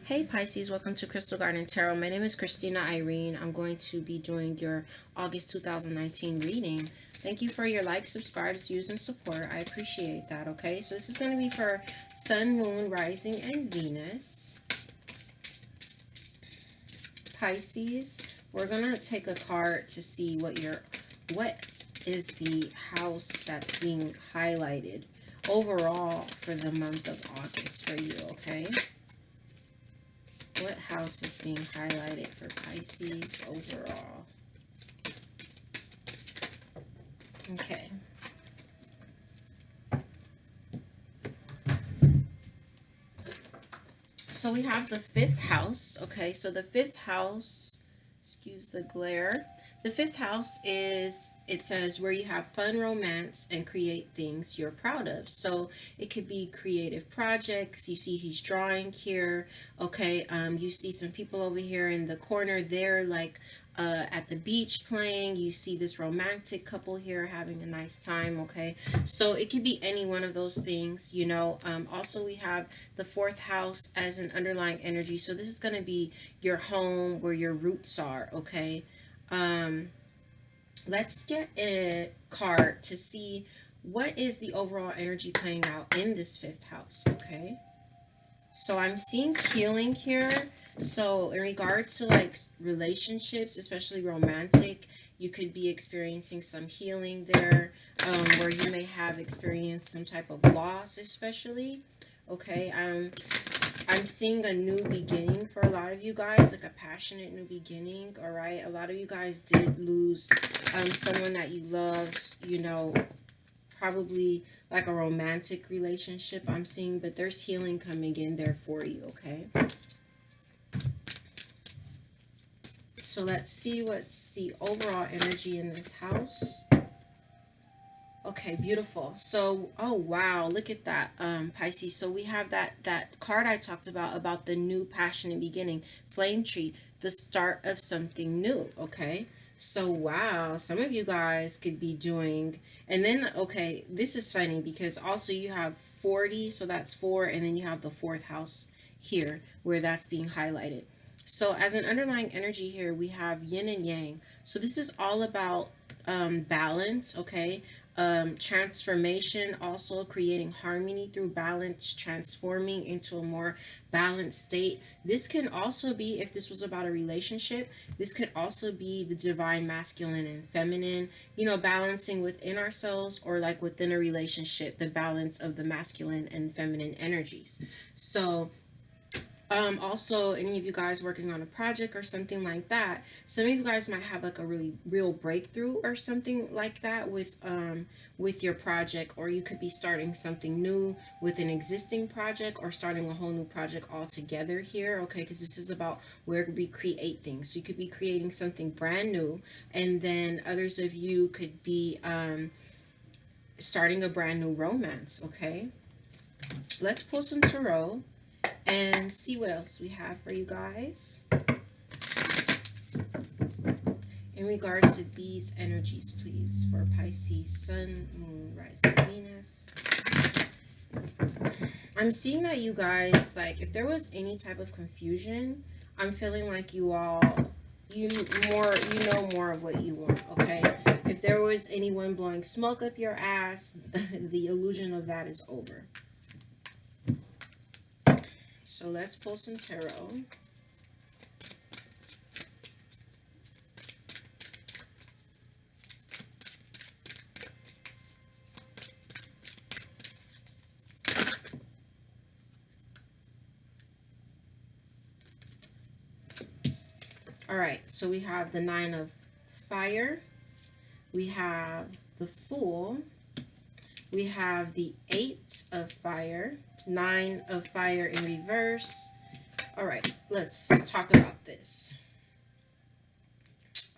Hey Pisces, welcome to Crystal Garden Tarot. My name is Christina Irene. I'm going to be doing your August 2019 reading. Thank you for your likes, subscribes, views, and support. I appreciate that, okay? So this is going to be for Sun, Moon, Rising, and Venus. Pisces, we're going to take a card to see what is the house that's being highlighted overall for the month of August for you, okay? What house is being highlighted for Pisces overall? Okay. So we have the fifth house. Okay, so the fifth house, excuse the glare. The fifth house is, it says, where you have fun, romance, and create things you're proud of. So it could be creative projects. You see he's drawing here. Okay, you see some people over here in the corner. They're like at the beach playing. You see this romantic couple here having a nice time. Okay, so it could be any one of those things, you know. Also, we have the fourth house as an underlying energy. So this is going to be your home, where your roots are. Okay. Let's get a card to see what is the overall energy playing out in this fifth house. Okay, so I'm seeing healing here. So in regards to like relationships, especially romantic, you could be experiencing some healing there, where you may have experienced some type of loss, especially. Okay, I'm seeing a new beginning for a lot of you guys, like a passionate new beginning, all right? A lot of you guys did lose someone that you loved, you know, probably like a romantic relationship I'm seeing, but there's healing coming in there for you, okay? So let's see what's the overall energy in this house. Okay, beautiful. So, oh wow, look at that, Pisces. So we have that card I talked about the new passionate beginning, flame tree, the start of something new. Okay, so wow, some of you guys could be doing, and then okay, this is funny because also you have 40, so that's 4, and then you have the fourth house here where that's being highlighted. So as an underlying energy here, we have yin and yang. So this is all about balance, okay? Transformation, also creating harmony through balance, transforming into a more balanced state. This can also be, if this was about a relationship, this could also be the divine masculine and feminine, you know, balancing within ourselves, or like within a relationship, the balance of the masculine and feminine energies. So also, any of you guys working on a project or something like that, some of you guys might have like a really real breakthrough or something like that with your project, or you could be starting something new with an existing project, or starting a whole new project altogether here, okay? Because this is about where we create things. So you could be creating something brand new, and then others of you could be starting a brand new romance, okay? Let's pull some tarot and see what else we have for you guys in regards to these energies, please, for Pisces, Sun, Moon, Rising, Venus. I'm seeing that you guys, like, if there was any type of confusion, I'm feeling like you all, you know more of what you want, okay? If there was anyone blowing smoke up your ass, the illusion of that is over. So let's pull some tarot. All right, so we have the Nine of Fire. We have the Fool. We have the Eight of Fire. Nine of Fire in reverse. All right, let's talk about this.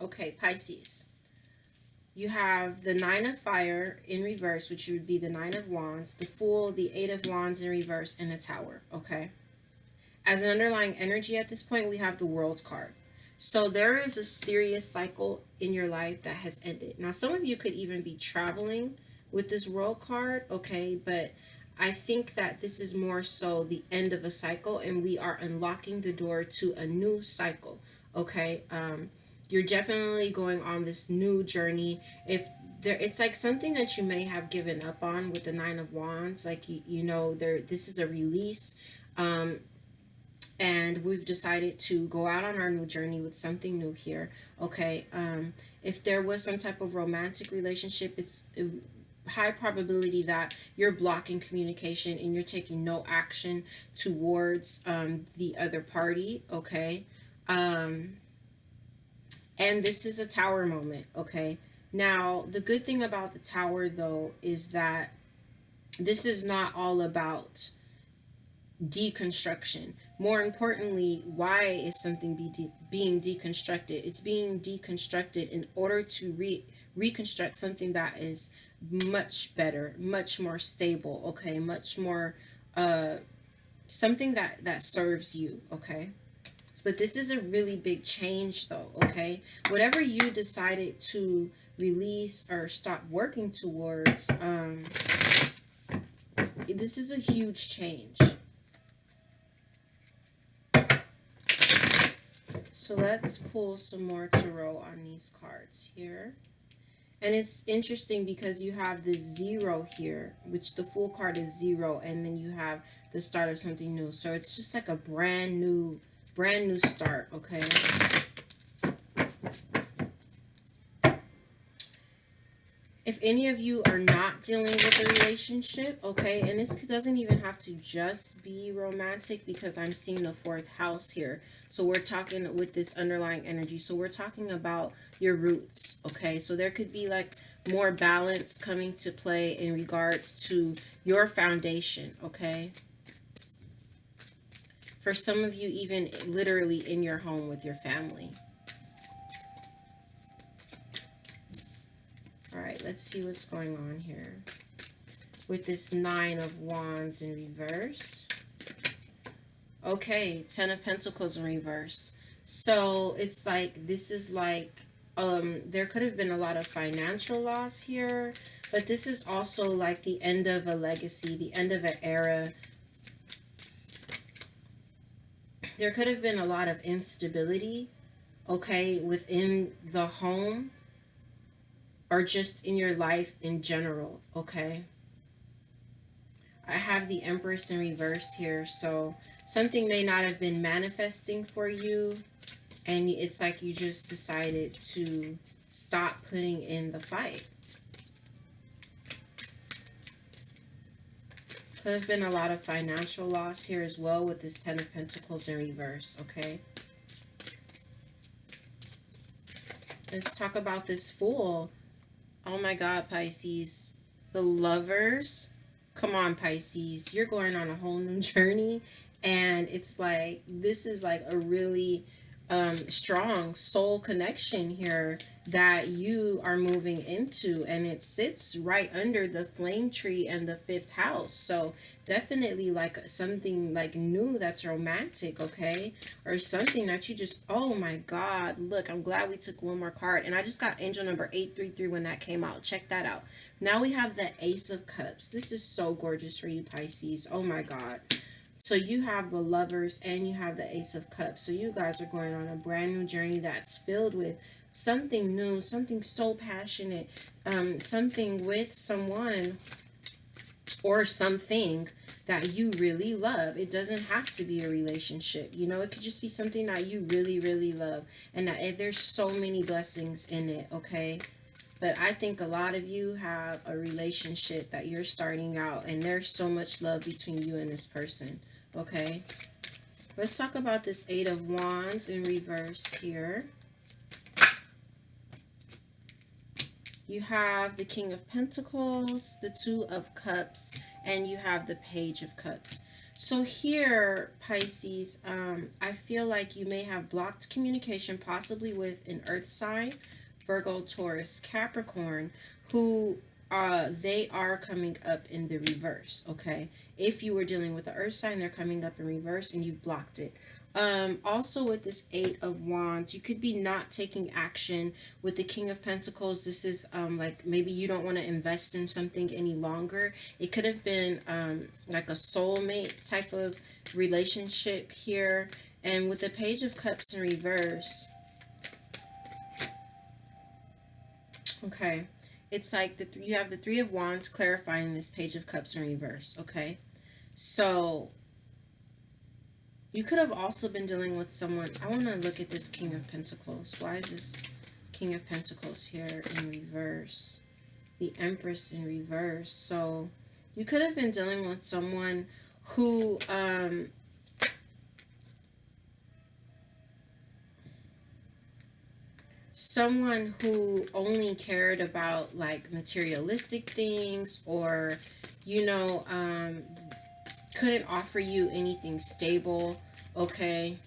Okay, Pisces. You have the Nine of Fire in reverse, which would be the Nine of Wands, the Fool, the Eight of Wands in reverse, and the Tower, okay? As an underlying energy at this point, we have the World card. So there is a serious cycle in your life that has ended. Now, some of you could even be traveling with this World card, okay? But I think that this is more so the end of a cycle, and we are unlocking the door to a new cycle. Okay. You're definitely going on this new journey. If there, it's like something that you may have given up on with the Nine of Wands. Like you know, there. This is a release. Um, and we've decided to go out on our new journey with something new here. Okay. If there was some type of romantic relationship, it's high probability that you're blocking communication and you're taking no action towards the other party. Okay. um, and this is a tower moment. Okay. Now the good thing about the tower though is that this is not all about deconstruction. More importantly, why is something being deconstructed? It's being deconstructed in order to reconstruct something that is much better, much more stable, okay, much more uh something that serves you, okay? But this is a really big change though, okay? Whatever you decided to release or stop working towards, this is a huge change. So let's pull some more tarot on these cards here. And it's interesting because you have the zero here, which the Fool card is zero, and then you have the start of something new. So it's just like a brand new start, okay? If any of you are not dealing with a relationship, okay, and this doesn't even have to just be romantic because I'm seeing the fourth house here. So we're talking with this underlying energy. So we're talking about your roots, okay? So there could be like more balance coming to play in regards to your foundation, okay? For some of you, even literally in your home with your family. All right, let's see what's going on here with this Nine of Wands in reverse. Okay, Ten of Pentacles in reverse. So it's like, this is like, there could have been a lot of financial loss here, but this is also like the end of a legacy, the end of an era. There could have been a lot of instability, okay, within the home, or just in your life in general, okay? I have the Empress in reverse here, so something may not have been manifesting for you, and it's like you just decided to stop putting in the fight. Could have been a lot of financial loss here as well with this Ten of Pentacles in reverse, okay? Let's talk about this Fool. Oh my God, Pisces. The Lovers. Come on, Pisces. You're going on a whole new journey. And it's like, this is like a really strong soul connection here that you are moving into. And it sits right under the flame tree and the fifth house. So definitely like something like new that's romantic, okay? Or something that you just, oh my God, look, I'm glad we took one more card. And I just got angel number 833 when that came out. Check that out. Now we have the Ace of Cups. This is so gorgeous for you, Pisces. Oh my God. So you have the Lovers and you have the Ace of Cups. So you guys are going on a brand new journey that's filled with something new, something so passionate, something with someone or something that you really love. It doesn't have to be a relationship. You know, it could just be something that you really, really love. And that there's so many blessings in it, okay? But I think a lot of you have a relationship that you're starting out, and there's so much love between you and this person, okay? Let's talk about this Eight of Wands in reverse here. You have the King of Pentacles, the Two of Cups, and you have the Page of Cups. So here, Pisces, I feel like you may have blocked communication, possibly with an earth sign, Virgo, Taurus, Capricorn, who they are coming up in the reverse, okay? If you were dealing with the earth sign, they're coming up in reverse and you've blocked it. Also with this Eight of Wands, you could be not taking action. With the King of Pentacles, this is like maybe you don't want to invest in something any longer. It could have been like a soulmate type of relationship here. And with the Page of Cups in reverse, okay, it's like you have the Three of Wands clarifying this Page of Cups in reverse, okay? So you could have also been dealing with someone. I want to look at this King of Pentacles. Why is this King of Pentacles here in reverse? The Empress in reverse. So you could have been dealing with someone who only cared about like materialistic things, or you know, couldn't offer you anything stable, okay?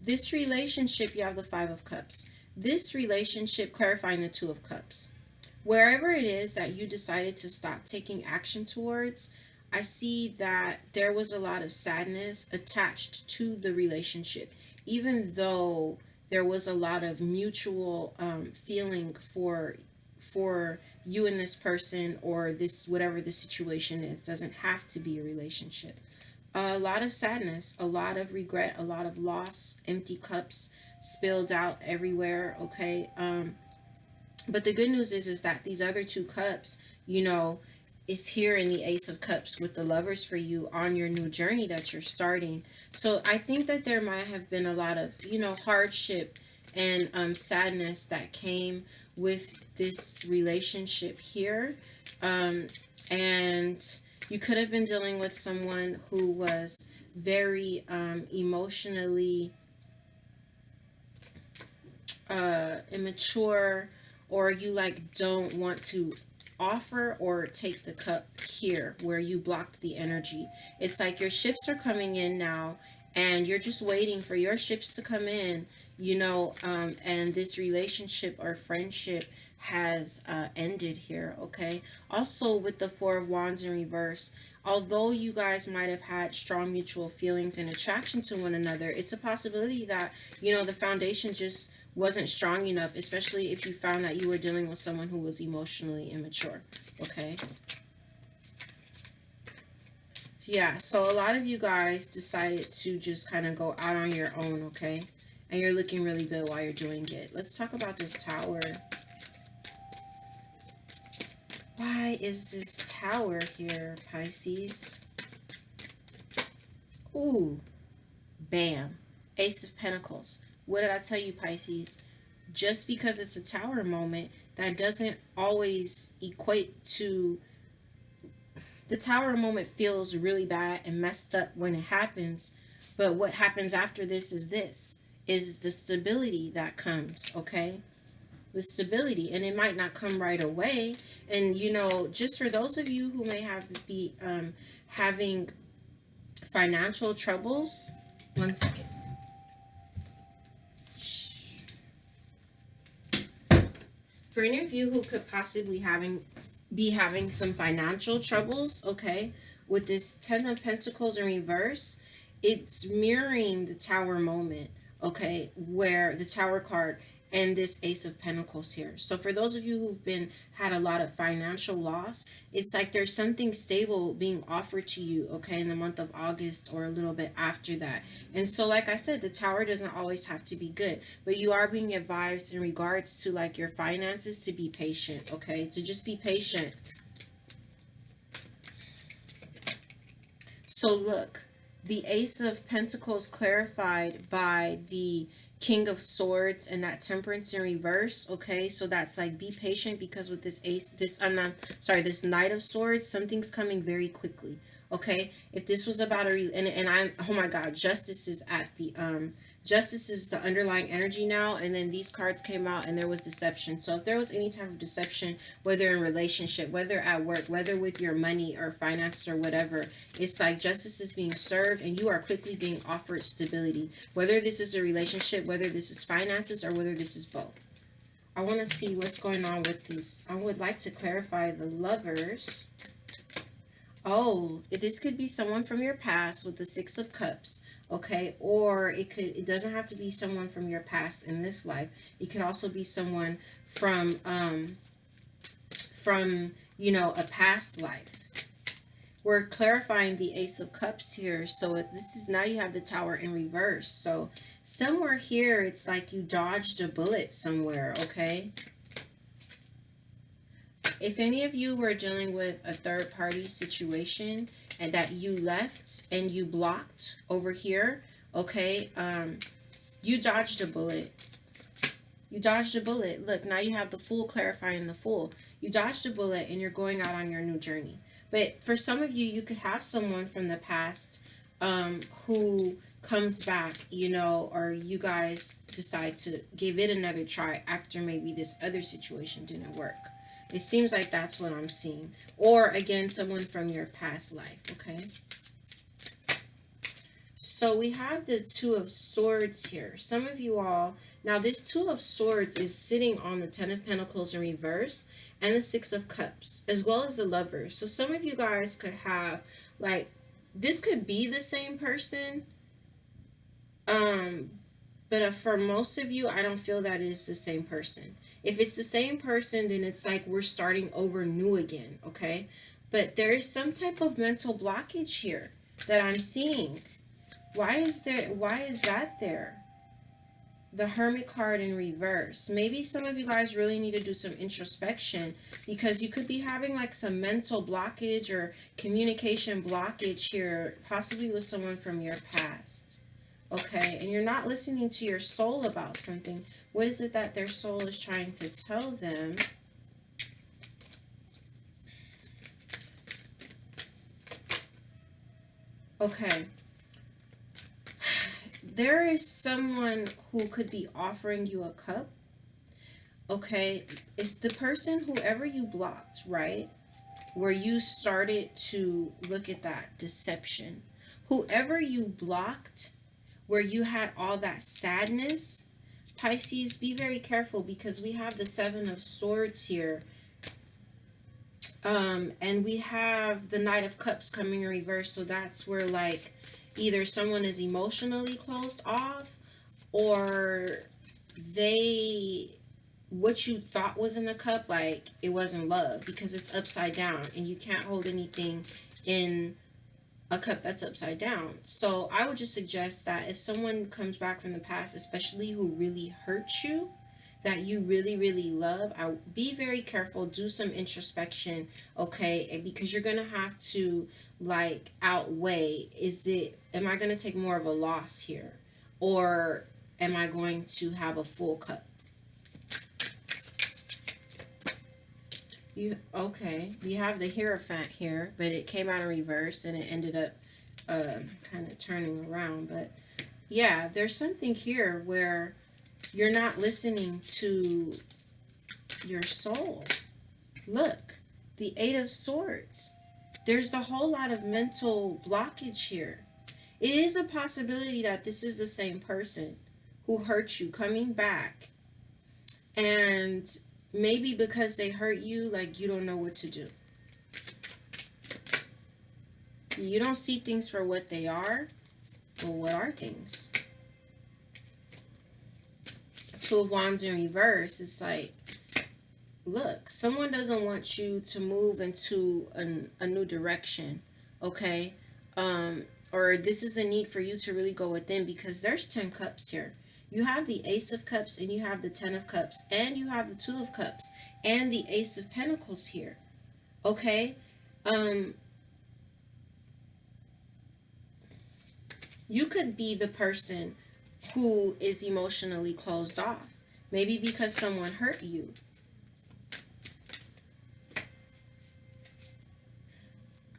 This relationship, you have the Five of Cups. This relationship clarifying the Two of Cups. Wherever it is that you decided to stop taking action towards, I see that there was a lot of sadness attached to the relationship, even though there was a lot of mutual feeling for you and this person, or this, whatever the situation is. Doesn't have to be a relationship. A lot of sadness, a lot of regret, a lot of loss, empty cups spilled out everywhere, okay? But the good news is that these other two cups, you know, is here in the Ace of Cups with the Lovers for you on your new journey that you're starting. So I think that there might have been a lot of, you know, hardship and sadness that came with this relationship here. And you could have been dealing with someone who was very emotionally immature, or you like don't want to offer or take the cup here where you blocked the energy. It's like your ships are coming in now and you're just waiting for your ships to come in, you know, and this relationship or friendship has ended here, okay? Also with the Four of Wands in reverse, although you guys might have had strong mutual feelings and attraction to one another, it's a possibility that, you know, the foundation just wasn't strong enough, especially if you found that you were dealing with someone who was emotionally immature, okay? Yeah, so a lot of you guys decided to just kind of go out on your own, okay? And you're looking really good while you're doing it. Let's talk about this Tower. Why is this Tower here, Pisces? Ooh, bam. Ace of Pentacles. What did I tell you, Pisces? Just because it's a Tower moment, that doesn't always equate to... The Tower moment feels really bad and messed up when it happens, but what happens after this is the stability that comes, okay? The stability, and it might not come right away. And you know, just for those of you who may be having financial troubles, one second. For any of you who could possibly be having some financial troubles, okay, with this Ten of Pentacles in reverse, it's mirroring the Tower moment, okay, where the Tower card and this Ace of Pentacles here. So for those of you who've had a lot of financial loss, it's like there's something stable being offered to you, okay, in the month of August or a little bit after that. And so like I said, the Tower doesn't always have to be good, but you are being advised in regards to like your finances to be patient, okay, to just be patient. So look, the Ace of Pentacles clarified by the King of Swords and that Temperance in reverse, okay? So that's like, be patient, because with this this Knight of Swords, something's coming very quickly, okay? If this was about oh my God, Justice is at the, Justice is the underlying energy now, and then these cards came out and there was deception. So if there was any type of deception, whether in relationship, whether at work, whether with your money or finances or whatever, it's like justice is being served and you are quickly being offered stability. Whether this is a relationship, whether this is finances, or whether this is both. I want to see what's going on with these. I would like to clarify the Lovers. Oh, this could be someone from your past with the Six of Cups, okay? Or it doesn't have to be someone from your past in this life. It could also be someone from, you know, a past life. We're clarifying the Ace of Cups here. So this is, now you have the Tower in reverse. So somewhere here, it's like you dodged a bullet somewhere, okay? If any of you were dealing with a third-party situation and that you left and you blocked over here, okay, you dodged a bullet. You dodged a bullet. Look, now you have the Fool clarifying the Fool. You dodged a bullet and you're going out on your new journey. But for some of you, you could have someone from the past who comes back, you know, or you guys decide to give it another try after maybe this other situation didn't work. It seems like that's what I'm seeing. Or, again, someone from your past life, okay? So we have the Two of Swords here. Some of you all, now this Two of Swords is sitting on the Ten of Pentacles in reverse and the Six of Cups, as well as the Lovers. So some of you guys could have, like, this could be the same person, but for most of you, I don't feel that is the same person. If it's the same person, then it's like we're starting over new again, okay? But there is some type of mental blockage here that I'm seeing. Why is that there? The Hermit card in reverse. Maybe some of you guys really need to do some introspection because you could be having like some mental blockage or communication blockage here, possibly with someone from your past. Okay, and you're not listening to your soul about something. What is it that their soul is trying to tell them? Okay. There is someone who could be offering you a cup. Okay, it's the person, whoever you blocked, right? Where you started to look at that deception. Whoever you blocked, where you had all that sadness, Pisces, be very careful because we have the Seven of Swords here. And we have the Knight of Cups coming in reverse. So that's where, like, either someone is emotionally closed off or what you thought was in the cup, like, it wasn't love because it's upside down and you can't hold anything in a cup that's upside down. So I would just suggest that if someone comes back from the past, especially who really hurt you, that you really, really love, be very careful, do some introspection, okay? Because you're going to have to, like, outweigh, am I going to take more of a loss here? Or am I going to have a full cup? You have the Hierophant here, but it came out in reverse and it ended up kind of turning around. But yeah, there's something here where you're not listening to your soul. Look, the Eight of Swords. There's a whole lot of mental blockage here. It is a possibility that this is the same person who hurt you coming back. And maybe because they hurt you, like, you don't know what to do. You don't see things for what they are. Well, what are things? Two of Wands in reverse. It's like, look, someone doesn't want you to move into a new direction, okay? Or this is a need for you to really go within because there's 10 cups here. You have the Ace of Cups and you have the 10 of Cups and you have the Two of Cups and the Ace of Pentacles here, okay? You could be the person who is emotionally closed off. Maybe because someone hurt you.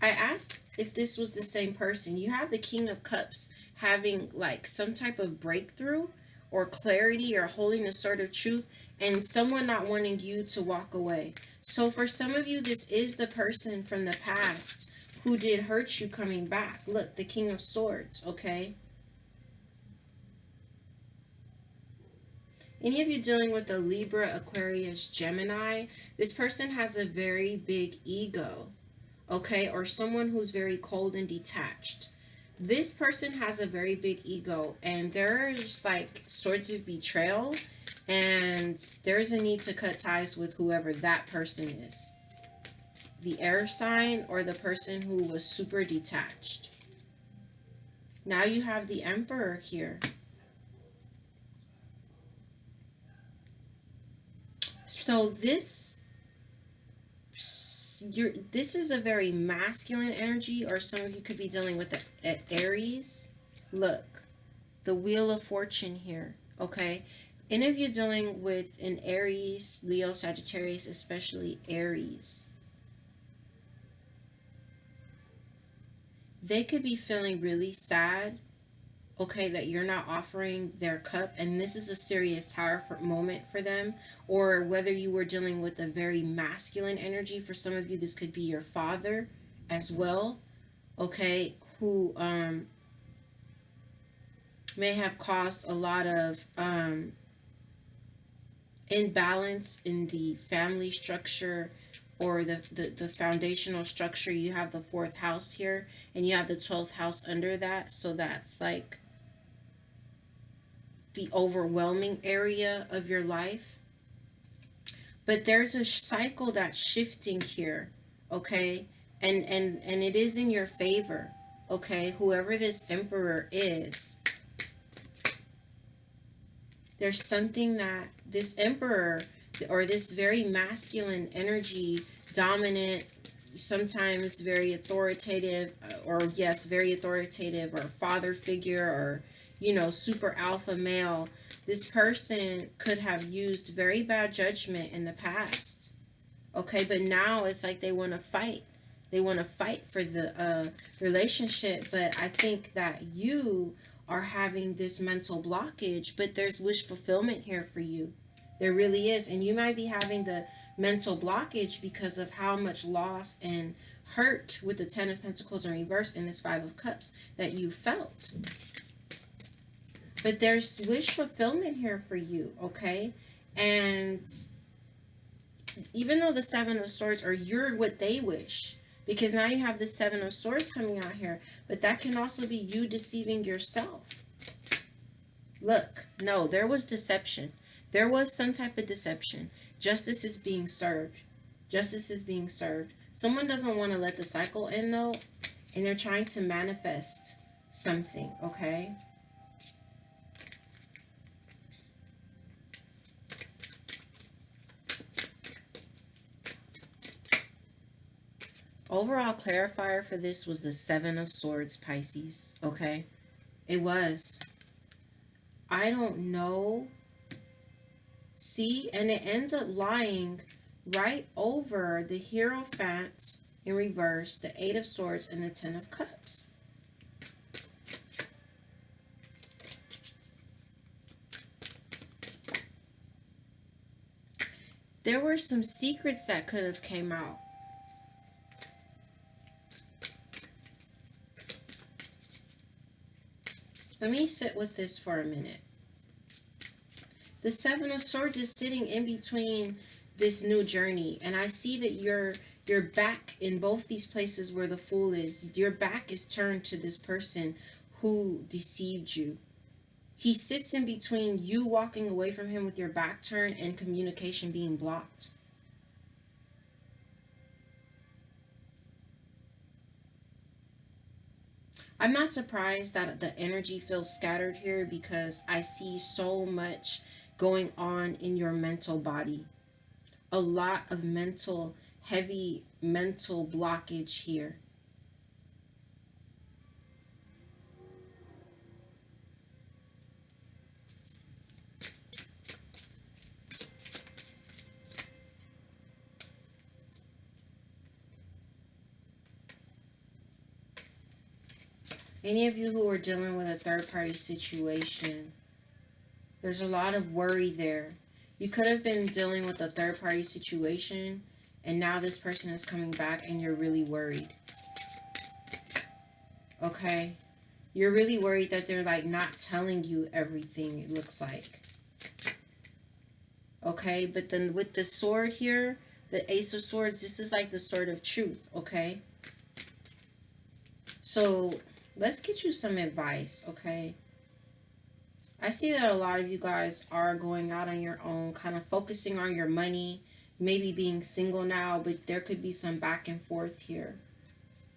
I asked if this was the same person. You have the King of Cups having, like, some type of breakthrough or clarity or holding a sort of truth and someone not wanting you to walk away. So for some of you, this is the person from the past who did hurt you coming back. Look, the King of Swords, okay? Any of you dealing with a Libra, Aquarius, Gemini, this person has a very big ego, okay? Or someone who's very cold and detached. This person has a very big ego, and there's like sorts of betrayal, and there's a need to cut ties with whoever that person is. The air sign or the person who was super detached. Now you have the Emperor here. So this is a very masculine energy, or some of you could be dealing with the Aries. Look, the Wheel of Fortune here, okay? Any of you dealing with an Aries, Leo, Sagittarius, especially Aries, they could be feeling really sad, okay, that you're not offering their cup, and this is a serious tower moment for them. Or whether you were dealing with a very masculine energy, for some of you this could be your father as well, okay, who may have caused a lot of imbalance in the family structure, or the foundational structure. You have the 4th house here, and you have the 12th house under that, so that's like the overwhelming area of your life. But there's a cycle that's shifting here, okay? And it is in your favor, okay? Whoever this Emperor is, there's something that this Emperor, or this very masculine energy, dominant, sometimes very authoritative, or yes, very authoritative, or father figure, or super alpha male, this person could have used very bad judgment in the past, okay? But now it's like they want to fight. They want to fight for the relationship, but I think that you are having this mental blockage, but there's wish fulfillment here for you. There really is. And you might be having the mental blockage because of how much loss and hurt with the 10 of Pentacles in reverse and this 5 of Cups that you felt. But there's wish fulfillment here for you, okay? And even though the 7 of Swords, or you're what they wish, because now you have the 7 of Swords coming out here, but that can also be you deceiving yourself. Look, no, there was deception. There was some type of deception. Justice is being served. Justice is being served. Someone doesn't want to let the cycle end, though, and they're trying to manifest something, okay? Overall clarifier for this was the 7 of Swords, Pisces, okay? It was. I don't know. See, and it ends up lying right over the Hierophant in reverse, the 8 of Swords, and the 10 of Cups. There were some secrets that could have came out. Let me sit with this for a minute. The 7 of Swords is sitting in between this new journey, and I see that you're back in both these places where the Fool is. Your back is turned to this person who deceived you. He sits in between you walking away from him with your back turned and communication being blocked. I'm not surprised that the energy feels scattered here, because I see so much going on in your mental body. A lot of heavy mental blockage here. Any of you who are dealing with a third-party situation, there's a lot of worry there. You could have been dealing with a third-party situation, and now this person is coming back and you're really worried. Okay? You're really worried that they're like not telling you everything, it looks like. Okay, but then with the sword here, the Ace of Swords, this is like the sword of truth. Okay, so let's get you some advice. Okay, I see that a lot of you guys are going out on your own, kind of focusing on your money, maybe being single now, but there could be some back and forth here.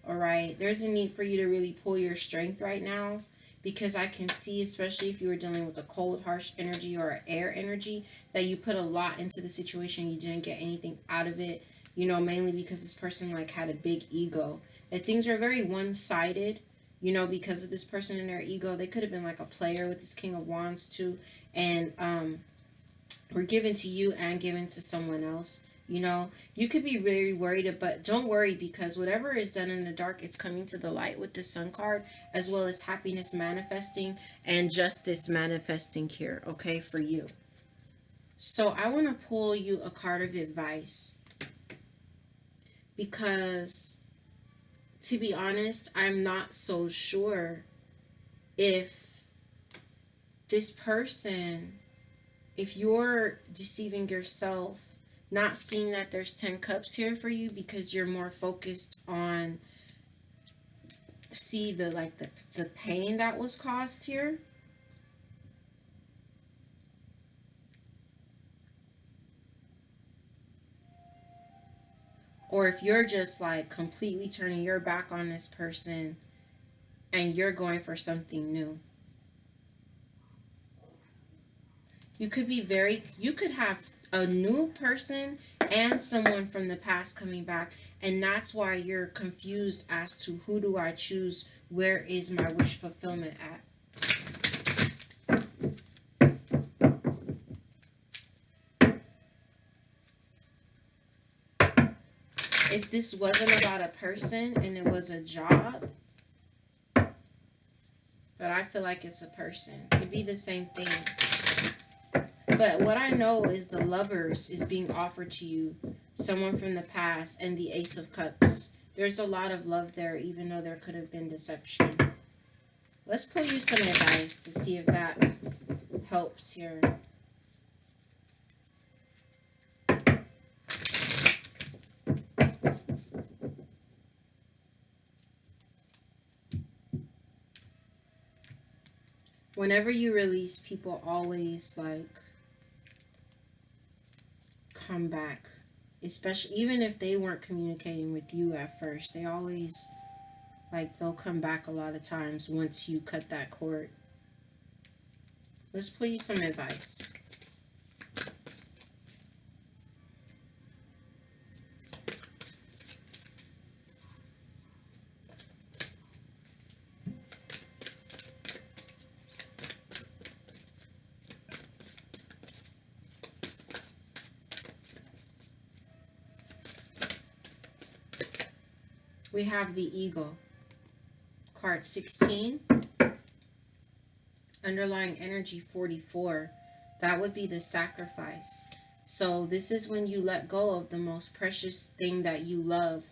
All right, there's a need for you to really pull your strength right now, because I can see, especially if you were dealing with a cold, harsh energy or an air energy, that you put a lot into the situation. You didn't get anything out of it, you know, mainly because this person like had a big ego. That things were very one-sided, you know, because of this person and their ego. They could have been like a player with this King of Wands too, and were given to you and given to someone else. You know, you could be very worried, but don't worry, because whatever is done in the dark, it's coming to the light with the Sun card, as well as happiness manifesting and justice manifesting here, okay, for you. So I want to pull you a card of advice, because to be honest, I'm not so sure if this person, if you're deceiving yourself, not seeing that there's 10 cups here for you, because you're more focused on see the like the pain that was caused here, or if you're just like completely turning your back on this person and you're going for something new. You could have a new person and someone from the past coming back, and that's why you're confused as to who do I choose, where is my wish fulfillment at. If this wasn't about a person and it was a job, but I feel like it's a person, it'd be the same thing. But what I know is the Lovers is being offered to you, someone from the past, and the Ace of Cups. There's a lot of love there, even though there could have been deception. Let's pull you some advice to see if that helps here. Whenever you release, people always like come back, especially even if they weren't communicating with you at first. They always like they'll come back a lot of times once you cut that cord. Let's pull you some advice. We have the Eagle, card 16, underlying energy 44. That would be the sacrifice. So this is when you let go of the most precious thing that you love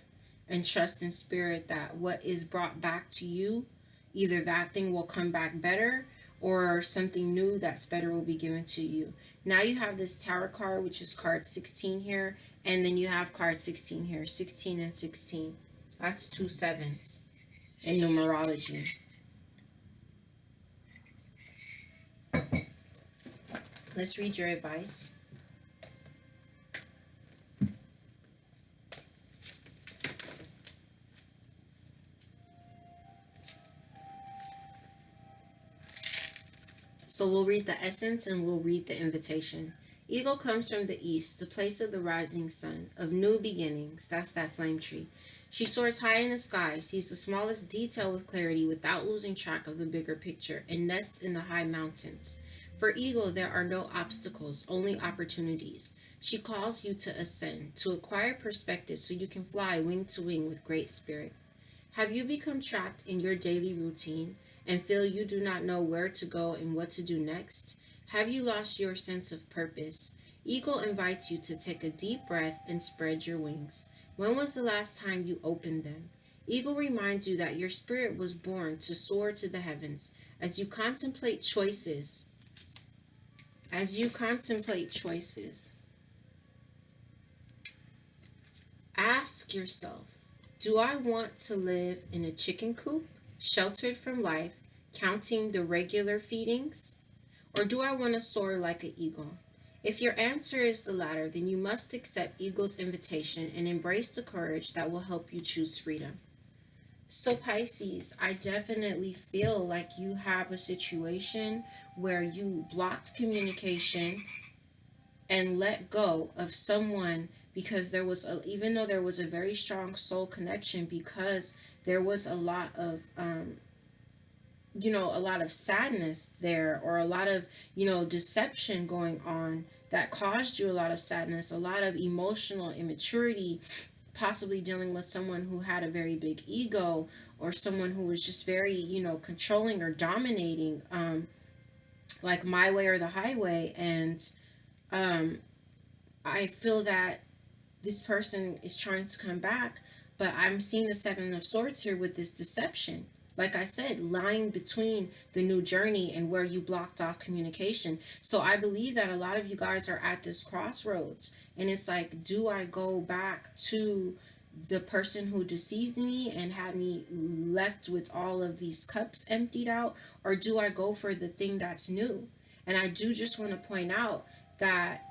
and trust in spirit that what is brought back to you, either that thing will come back better or something new that's better will be given to you. Now you have this Tower card, which is card 16 here, and then you have card 16 here, 16 and 16. That's 2 sevens in numerology. Let's read your advice. So we'll read the essence and we'll read the invitation. Eagle comes from the east, the place of the rising sun, of new beginnings. That's that flame tree. She soars high in the sky, sees the smallest detail with clarity without losing track of the bigger picture, and nests in the high mountains. For Eagle, there are no obstacles, only opportunities. She calls you to ascend, to acquire perspective so you can fly wing to wing with great spirit. Have you become trapped in your daily routine and feel you do not know where to go and what to do next? Have you lost your sense of purpose? Eagle invites you to take a deep breath and spread your wings. When was the last time you opened them? Eagle reminds you that your spirit was born to soar to the heavens. As you contemplate choices As you contemplate choices, ask yourself, do I want to live in a chicken coop, sheltered from life, counting the regular feedings? Or do I want to soar like an eagle? If your answer is the latter, then you must accept Eagle's invitation and embrace the courage that will help you choose freedom. So, Pisces, I definitely feel like you have a situation where you blocked communication and let go of someone because there was even though there was a very strong soul connection, because there was a lot of a lot of sadness there, or a lot of deception going on that caused you a lot of sadness, a lot of emotional immaturity, possibly dealing with someone who had a very big ego, or someone who was just very controlling or dominating, like my way or the highway. And um, I feel that this person is trying to come back, but I'm seeing the Seven of Swords here with this deception. Like I said, lying between the new journey and where you blocked off communication. So I believe that a lot of you guys are at this crossroads, and it's like, do I go back to the person who deceived me and had me left with all of these cups emptied out, or do I go for the thing that's new? And I do just want to point out that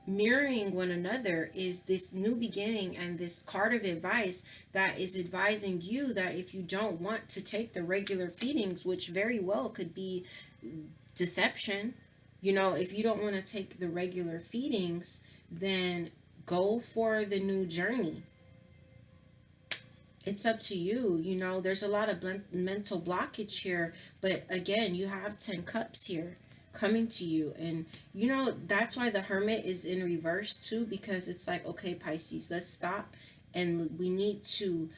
mirroring one another is this new beginning, and this card of advice that is advising you that if you don't want to take the regular feedings, which very well could be deception, if you don't want to take the regular feedings, then go for the new journey. It's up to you. There's a lot of mental blockage here, but again, you have 10 cups here coming to you. And that's why the Hermit is in reverse too, because it's like, okay, Pisces, let's stop, and we need to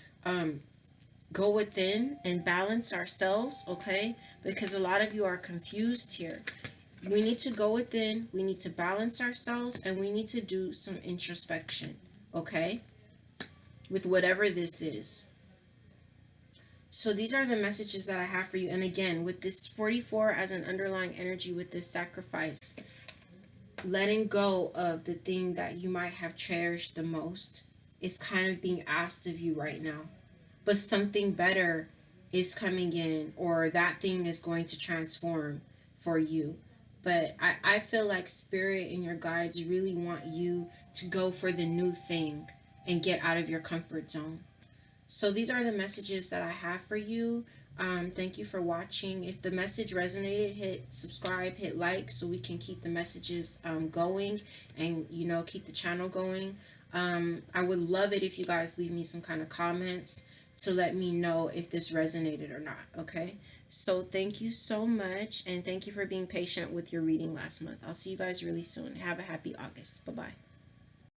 go within and balance ourselves, okay? Because a lot of you are confused here. We need to go within, we need to balance ourselves, and we need to do some introspection, okay, with whatever this is. So these are the messages that I have for you. And again, with this 44 as an underlying energy, with this sacrifice, letting go of the thing that you might have cherished the most is kind of being asked of you right now. But something better is coming in, or that thing is going to transform for you. But I feel like Spirit and your guides really want you to go for the new thing and get out of your comfort zone. So these are the messages that I have for you. Thank you for watching. If the message resonated, hit subscribe, hit like, so we can keep the messages going, and keep the channel going. I would love it if you guys leave me some kind of comments to let me know if this resonated or not. Okay, so thank you so much, and thank you for being patient with your reading last month. I'll see you guys really soon. Have a happy August. Bye bye.